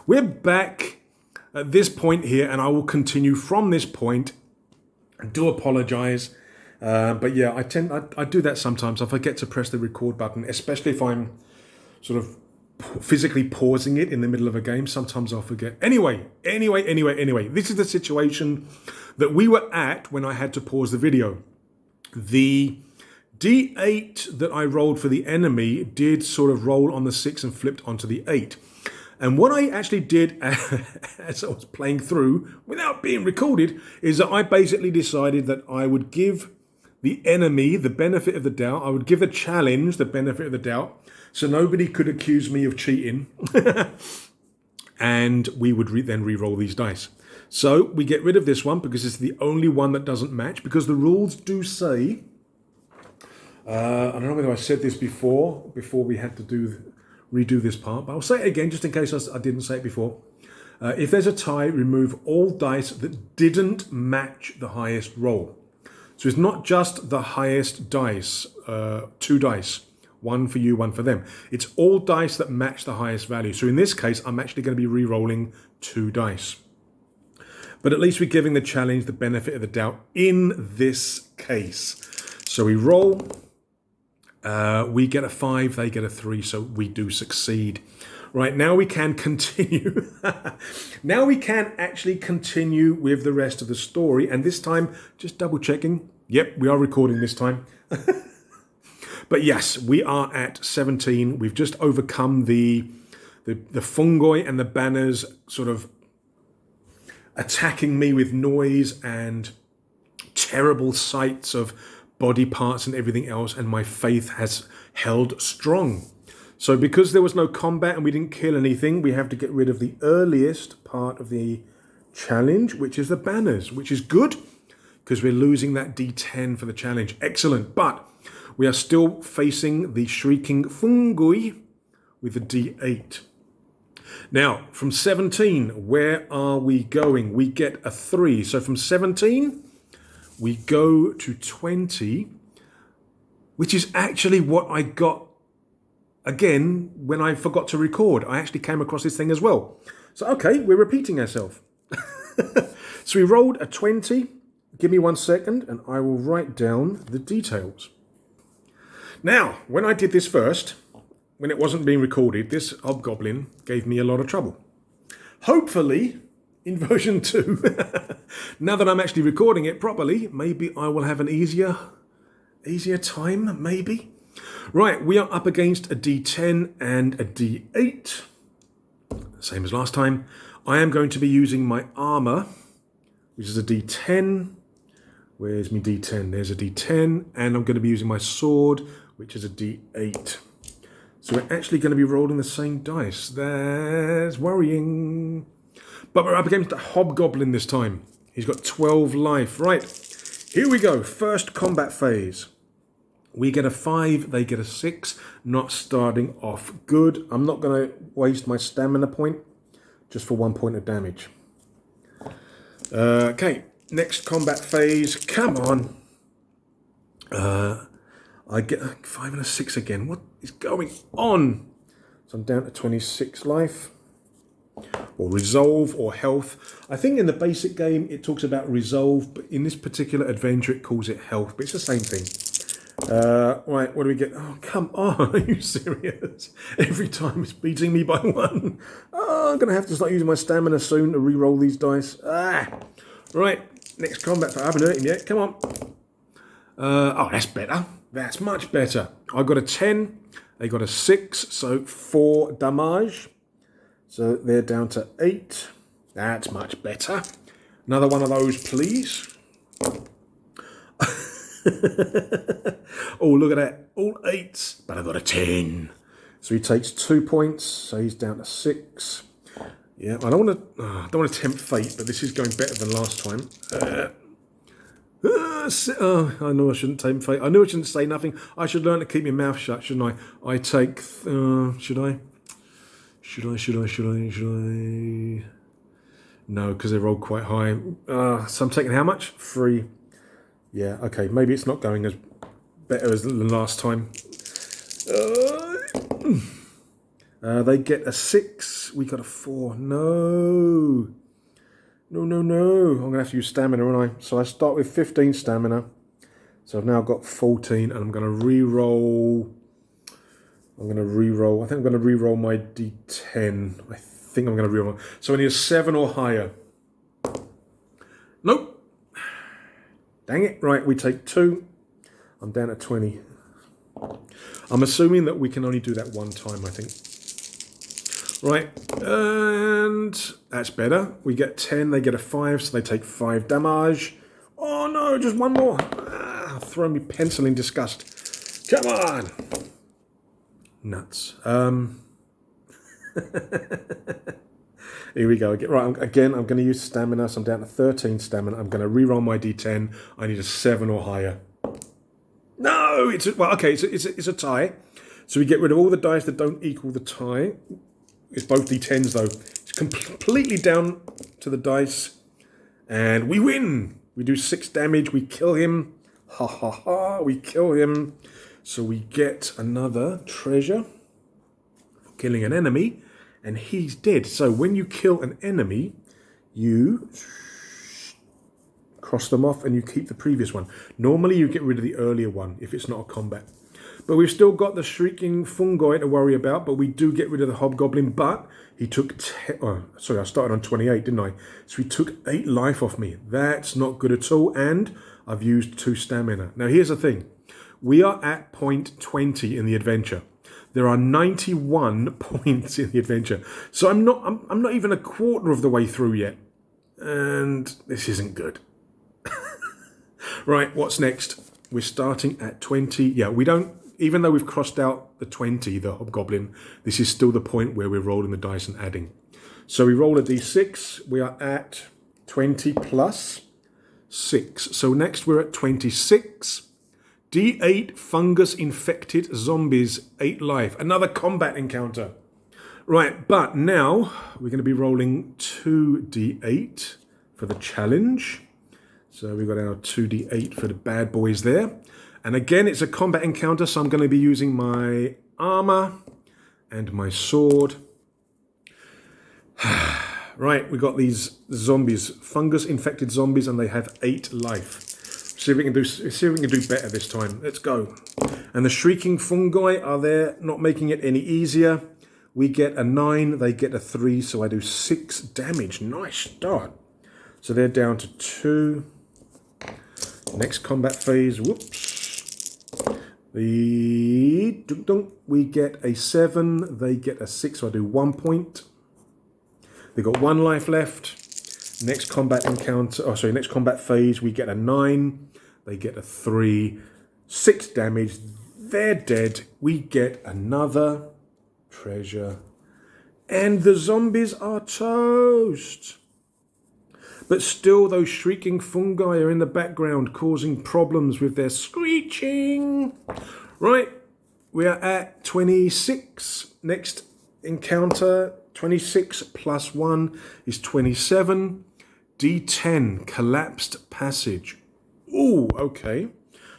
We're back at this point here, and I will continue from this point. I do apologize, but yeah, I do that sometimes. I forget to press the record button, especially if I'm sort of physically pausing it in the middle of a game. Sometimes I'll forget. Anyway, this is the situation that we were at when I had to pause the video. The D8 that I rolled for the enemy did sort of roll on the 6 and flipped onto the 8. And what I actually did as I was playing through, without being recorded, is that I basically decided that I would give the enemy the benefit of the doubt. I would give the challenge the benefit of the doubt, so nobody could accuse me of cheating. And we would then re-roll these dice. So we get rid of this one because it's the only one that doesn't match, because the rules do say, I don't know whether I said this before we had to redo this part, but I'll say it again just in case I didn't say it before. If there's a tie, remove all dice that didn't match the highest roll. So it's not just the highest dice, 2 dice, one for you, one for them. It's all dice that match the highest value. So in this case, I'm actually going to be re-rolling 2 dice. But at least we're giving the challenge the benefit of the doubt in this case. So we roll. We get a 5, they get a 3, so we do succeed. Right, now we can continue. Now we can actually continue with the rest of the story. And this time, just double checking. Yep, we are recording this time. But yes, we are at 17. We've just overcome the fungi and the banners sort of attacking me with noise and terrible sights of body parts and everything else, and my faith has held strong. So because there was no combat and we didn't kill anything, we have to get rid of the earliest part of the challenge, which is the banners, which is good because we're losing that D10 for the challenge. Excellent. But we are still facing the shrieking fungi with the D8. Now, from 17, where are we going? We get a 3. So from 17, we go to 20, which is actually what I got again when I forgot to record. I actually came across this thing as well. So, okay, we're repeating ourselves. So we rolled a 20. Give me 1 second and I will write down the details. Now, when I did this first, when it wasn't being recorded, this hobgoblin gave me a lot of trouble. Hopefully, in version 2, now that I'm actually recording it properly, maybe I will have an easier time, maybe. Right, we are up against a D10 and a D8. Same as last time. I am going to be using my armor, which is a D10. Where's my D10? There's a D10. And I'm going to be using my sword, which is a D8. So we're actually going to be rolling the same dice. That's worrying. But we're up against a hobgoblin this time. He's got 12 life. Right, here we go. First combat phase. We get a 5, they get a 6. Not starting off good. I'm not going to waste my stamina point just for 1 point of damage. Okay, next combat phase. Come on. I get a 5 and a 6 again. What is going on? So I'm down to 26 life. Or resolve or health. I think in the basic game it talks about resolve, but in this particular adventure it calls it health, but it's the same thing. Right, what do we get? Oh, come on, are you serious? Every time it's beating me by 1. Oh, I'm going to have to start using my stamina soon to re-roll these dice. Right, next combat. I haven't hurt him yet, come on. Oh, that's better. That's much better. I got a 10, they got a 6, so 4 damage. So they're down to 8. That's much better. Another one of those, please. Oh, look at that. All 8s, but I got a 10. So he takes 2 points, so he's down to 6. Yeah, I don't want to tempt fate, but this is going better than last time. I know I shouldn't tempt fate. I knew I shouldn't say nothing. I should learn to keep my mouth shut, shouldn't I? I take... should I? Should I? No, because they rolled quite high. So I'm taking how much? 3. Yeah, okay. Maybe it's not going as better as the last time. They get a 6. We got a 4. No. I'm going to have to use stamina, aren't I? So I start with 15 stamina. So I've now got 14, and I'm going to re-roll... I think I'm going to re-roll my D10. I think I'm going to re-roll. So I need a 7 or higher. Nope. Dang it. Right, we take 2. I'm down at 20. I'm assuming that we can only do that 1 time, I think. Right, and that's better. We get 10, they get a 5, so they take 5 damage. Oh no, just 1 more. I'll throw me pencil in disgust. Come on. Nuts. Here we go. Right, again, I'm going to use stamina, so I'm down to 13 stamina. I'm going to re-roll my D10. I need a 7 or higher. No! It's a tie. So we get rid of all the dice that don't equal the tie. It's both D10s, though. It's completely down to the dice. And we win! We do 6 damage. We kill him. Ha ha ha. We kill him. So we get another treasure for killing an enemy, and he's dead. So when you kill an enemy, you cross them off and you keep the previous one. Normally you get rid of the earlier one if it's not a combat. But we've still got the shrieking fungi to worry about, but we do get rid of the hobgoblin, but he took I started on 28, didn't I? So he took 8 life off me. That's not good at all, and I've used 2 stamina. Now here's the thing. We are at point 20 in the adventure. There are 91 points in the adventure. So I'm not even a quarter of the way through yet. And this isn't good. Right, what's next? We're starting at 20. Yeah, we don't, even though we've crossed out the 20, the hobgoblin, this is still the point where we're rolling the dice and adding. So we roll a d6. We are at 20 plus 6. So next we're at 26. D8 fungus-infected zombies, 8 life. Another combat encounter. Right, but now we're going to be rolling 2d8 for the challenge. So we've got our 2d8 for the bad boys there. And again, it's a combat encounter, so I'm going to be using my armor and my sword. Right, we got these zombies, fungus-infected zombies, and they have 8 life. See if we can do better this time. Let's go. And the shrieking fungi are there, not making it any easier. We get a 9, they get a 3, so I do 6 damage. Nice start. So they're down to 2. Next combat phase. Whoops. We get a 7, they get a 6, so I do 1 point. They've got 1 life left. Next combat encounter, next combat phase, we get a 9. They get a 3. 6 damage. They're dead. We get another treasure. And the zombies are toast. But still, those shrieking fungi are in the background, causing problems with their screeching. Right, we are at 26. Next encounter. 26 plus 1 is 27. D10, collapsed passage. Ooh, okay.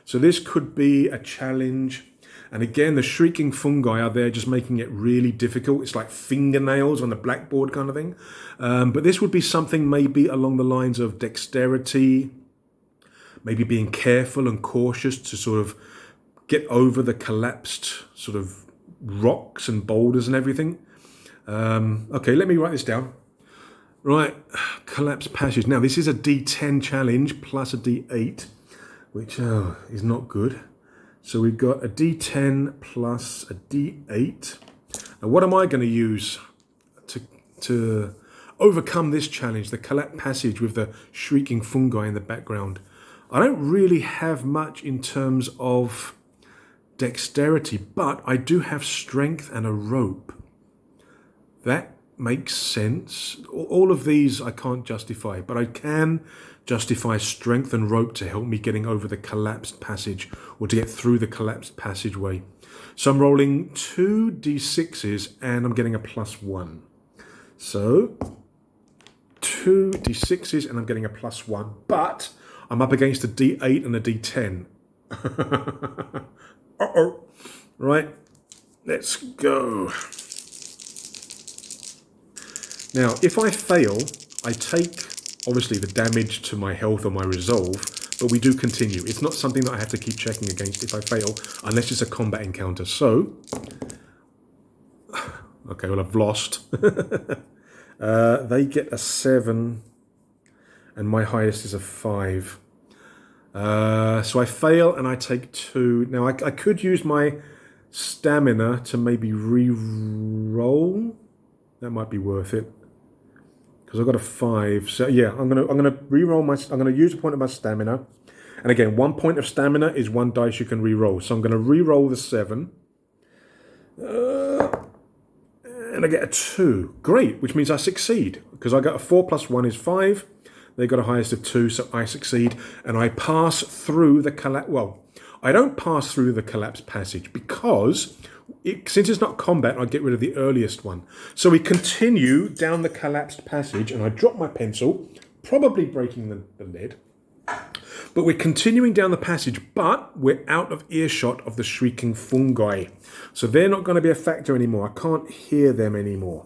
So this could be a challenge. And again, the shrieking fungi are there just making it really difficult. It's like fingernails on the blackboard kind of thing. But this would be something maybe along the lines of dexterity, maybe being careful and cautious to sort of get over the collapsed sort of rocks and boulders and everything. Okay, let me write this down. Right, collapsed passage. Now, this is a D10 challenge plus a D8, which is not good. So we've got a D10 plus a D8. Now, what am I going to use to overcome this challenge, the collapsed passage with the shrieking fungi in the background? I don't really have much in terms of dexterity, but I do have strength and a rope. That makes sense. All of these I can't justify, but I can justify strength and rope to help me getting over the collapsed passage or to get through the collapsed passageway. So I'm rolling 2 d6s and I'm getting a +1. So 2 d6s and I'm getting a +1, but I'm up against a d8 and a d10. Uh-oh. Right, let's go. Now, if I fail, I take, obviously, the damage to my health or my resolve, but we do continue. It's not something that I have to keep checking against if I fail, unless it's a combat encounter. So, okay, well, I've lost. They get a 7, and my highest is a 5. So I fail, and I take 2. Now, I could use my stamina to maybe re-roll. That might be worth it. Because I've got a 5, so yeah, I'm gonna re-roll I'm gonna use a point of my stamina, and again, 1 point of stamina is 1 dice you can re-roll. So I'm gonna re-roll the 7, and I get a 2. Great, which means I succeed because I got a 4 plus 1 is 5. They got a highest of 2, so I succeed, and I pass through the collapse. Well, I don't pass through the collapsed passage because since it's not combat, I get rid of the earliest one. So we continue down the collapsed passage, and I drop my pencil, probably breaking the lid. But we're continuing down the passage, but we're out of earshot of the shrieking fungi. So they're not going to be a factor anymore. I can't hear them anymore.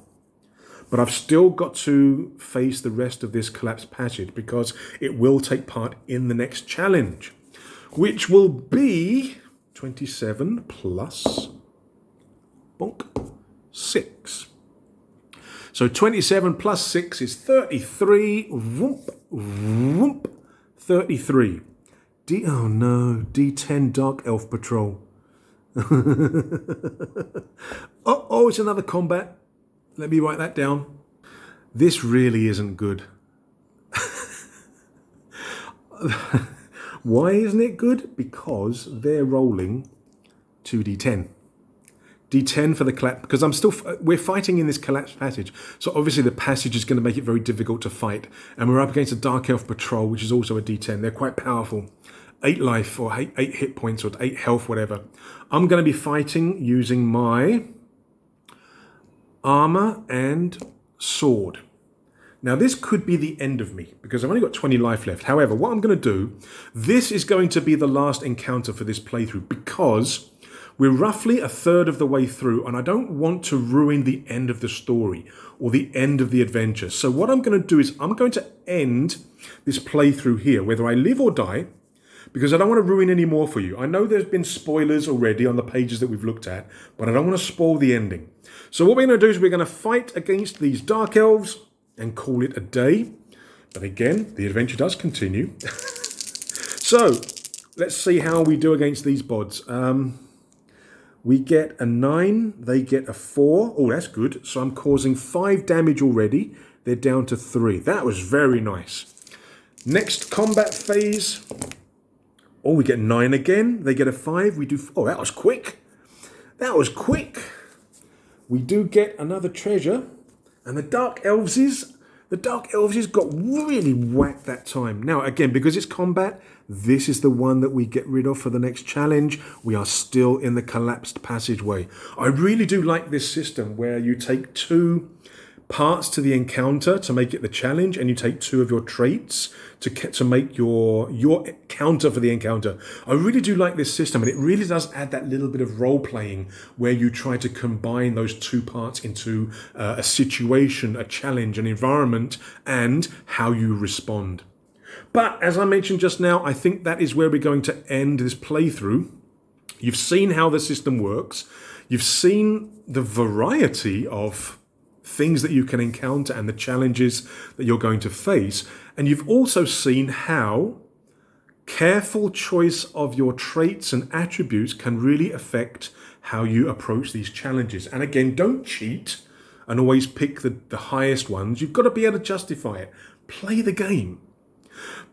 But I've still got to face the rest of this collapsed passage because it will take part in the next challenge, which will be 27 plus... bonk, 6. So 27 plus 6 is 33. Whoop, whoop, 33. Oh no, D10 Dark Elf Patrol. Oh, it's another combat. Let me write that down. This really isn't good. Why isn't it good? Because they're rolling 2d10. D10 for the collapse, because we're fighting in this collapsed passage. So obviously the passage is going to make it very difficult to fight. And we're up against a Dark Elf Patrol, which is also a D10. They're quite powerful. 8 life or 8 hit points or 8 health, whatever. I'm going to be fighting using my armor and sword. Now, this could be the end of me because I've only got 20 life left. However, what I'm going to do, this is going to be the last encounter for this playthrough because we're roughly a third of the way through and I don't want to ruin the end of the story or the end of the adventure. So what I'm going to do is I'm going to end this playthrough here, whether I live or die, because I don't want to ruin any more for you. I know there's been spoilers already on the pages that we've looked at, but I don't want to spoil the ending. So what we're going to do is we're going to fight against these dark elves and call it a day. But again, the adventure does continue. So let's see how we do against these bods. We get a 9, they get a 4. Oh, that's good. So I'm causing 5 damage already. They're down to 3. That was very nice. Next combat phase. Oh, we get 9 again. They get a 5. We do... Oh, that was quick. That was quick. We do get another treasure. And the Dark Elveses got really whacked that time. Now, again, because it's combat, this is the one that we get rid of for the next challenge. We are still in the collapsed passageway. I really do like this system where you take 2 parts to the encounter to make it the challenge, and you take 2 of your traits to make your counter for the encounter. I really do like this system, and it really does add that little bit of role playing where you try to combine those 2 parts into a situation, a challenge, an environment, and how you respond. But as I mentioned just now, I think that is where we're going to end this playthrough. You've seen how the system works. You've seen the variety of things that you can encounter and the challenges that you're going to face. And you've also seen how careful choice of your traits and attributes can really affect how you approach these challenges. And again, don't cheat and always pick the highest ones. You've got to be able to justify it. Play the game.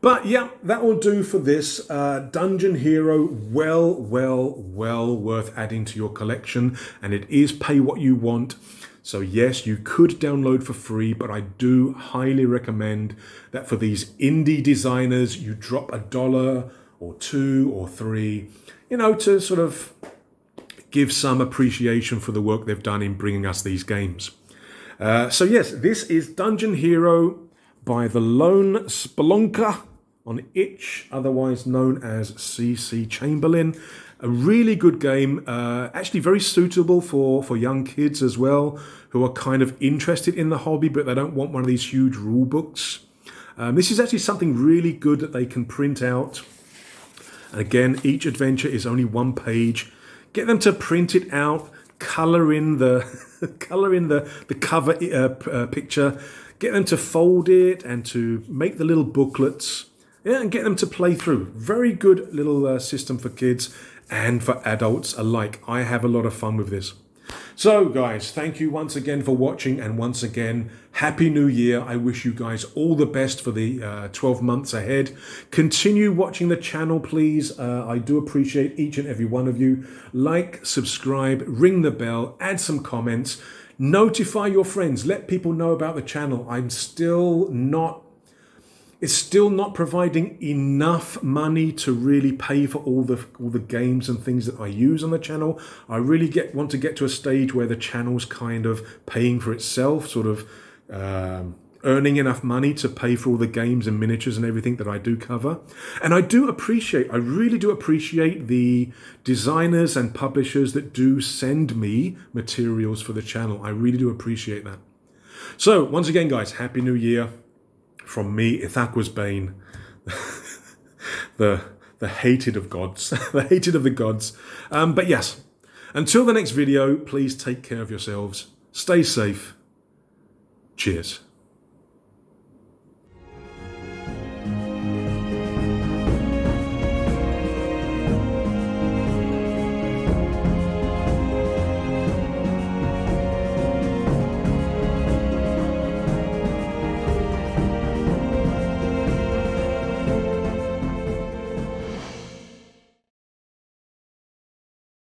But yeah, that will do for this Dungeon Hero. Well worth adding to your collection. And it is pay what you want. So yes, you could download for free, but I do highly recommend that for these indie designers, you drop $1 or $2 or $3, to sort of give some appreciation for the work they've done in bringing us these games. So yes, this is Dungeon Hero by the Lone Spelunker on itch, otherwise known as CC Chamberlain. A really good game, actually very suitable for young kids as well, who are kind of interested in the hobby, but they don't want one of these huge rule books. This is actually something really good that they can print out. And again, each adventure is only 1 page. Get them to print it out, color in the cover picture, get them to fold it and to make the little booklets, and get them to play through. Very good little system for kids and for adults alike. I have a lot of fun with this. So guys, thank you once again for watching, and once again, Happy New Year. I wish you guys all the best for the 12 months ahead. Continue watching the channel, please. I do appreciate each and every one of you. Like, subscribe, ring the bell, add some comments, notify your friends, let people know about the channel. It's still not providing enough money to really pay for all the games and things that I use on the channel. I really want to get to a stage where the channel's kind of paying for itself, sort of earning enough money to pay for all the games and miniatures and everything that I do cover. And I really do appreciate the designers and publishers that do send me materials for the channel. I really do appreciate that. So once again, guys, Happy New Year. From me, Ithaqus Bane, the hated of gods, the hated of the gods. But yes, until the next video, please take care of yourselves. Stay safe. Cheers.